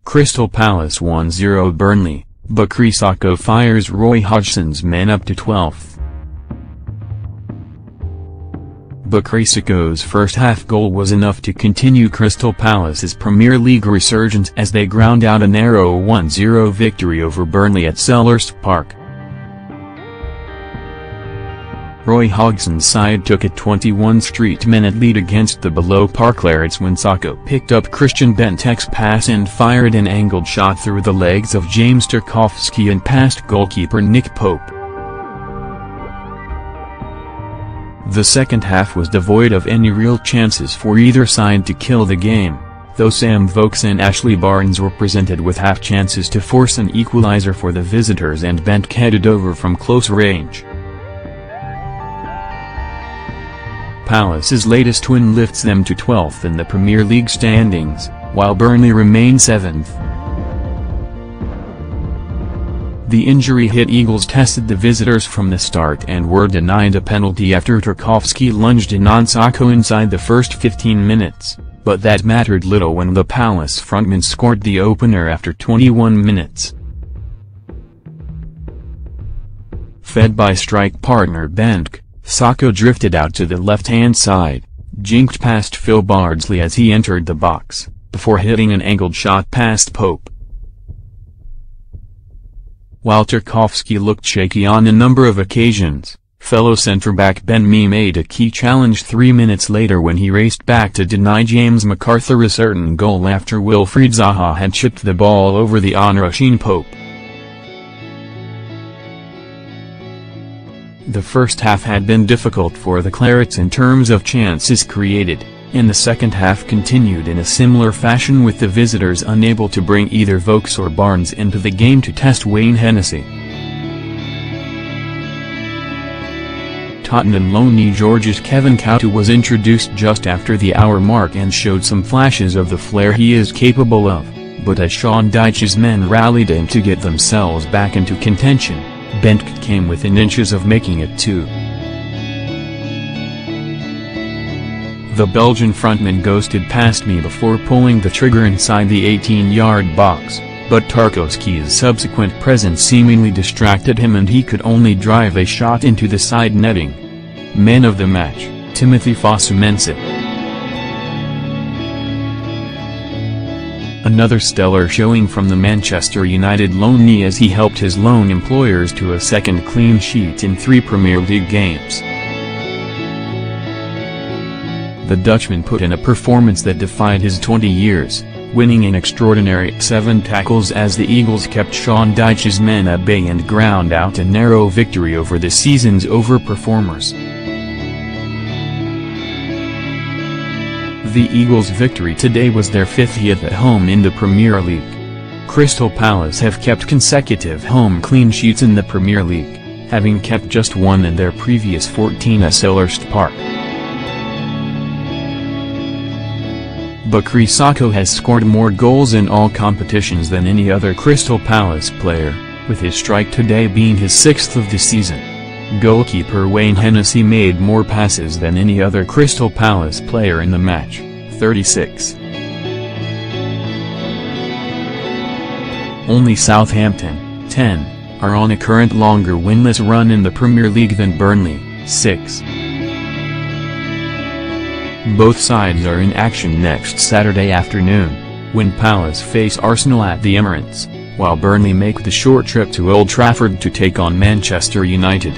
Crystal Palace 1-0 Burnley, Bakary Sako fires Roy Hodgson's men up to 12th. Bakary Sako's first-half goal was enough to continue Crystal Palace's Premier League resurgence as they ground out a narrow 1-0 victory over Burnley at Selhurst Park. Roy Hodgson's side took a 21-minute lead against the below-par Clarets when Sako picked up Christian Bentek's pass and fired an angled shot through the legs of James Tarkowski and past goalkeeper Nick Pope. The second half was devoid of any real chances for either side to kill the game, though Sam Vokes and Ashley Barnes were presented with half chances to force an equaliser for the visitors and Bentek headed over from close range. Palace's latest win lifts them to 12th in the Premier League standings, while Burnley remain 7th. The injury-hit Eagles tested the visitors from the start and were denied a penalty after Tarkowski lunged in on Sako inside the first 15 minutes, but that mattered little when the Palace frontman scored the opener after 21 minutes. Fed by strike partner Bentek, Sako drifted out to the left-hand side, jinked past Phil Bardsley as he entered the box, before hitting an angled shot past Pope. While Tarkowski looked shaky on a number of occasions, fellow centre-back Ben Mee made a key challenge 3 minutes later when he raced back to deny James McArthur a certain goal after Wilfried Zaha had chipped the ball over the onrushing Pope. The first half had been difficult for the Clarets in terms of chances created, and the second half continued in a similar fashion with the visitors unable to bring either Vokes or Barnes into the game to test Wayne Hennessy. Tottenham loanee Georgia's Kevin Couto was introduced just after the hour mark and showed some flashes of the flair he is capable of, but as Sean Dyche's men rallied in to get themselves back into contention, Bentek came within inches of making it 2. The Belgian frontman ghosted past me before pulling the trigger inside the 18-yard box, but Tarkowski's subsequent presence seemingly distracted him and he could only drive a shot into the side netting. Man of the match, Timothy Fosu-Mensah. Another stellar showing from the Manchester United loanee as he helped his loan employers to a second clean sheet in 3 Premier League games. The Dutchman put in a performance that defied his 20 years, winning an extraordinary 7 tackles as the Eagles kept Sean Dyche's men at bay and ground out a narrow victory over the season's overperformers. The Eagles' victory today was their 5th at home in the Premier League. Crystal Palace have kept consecutive home clean sheets in the Premier League, having kept just 1 in their previous 14 at Selhurst Park. Bakary Sako has scored more goals in all competitions than any other Crystal Palace player, with his strike today being his 6th of the season. Goalkeeper Wayne Hennessy made more passes than any other Crystal Palace player in the match, 36. Only Southampton, 10, are on a current longer winless run in the Premier League than Burnley, 6. Both sides are in action next Saturday afternoon, when Palace face Arsenal at the Emirates, while Burnley make the short trip to Old Trafford to take on Manchester United.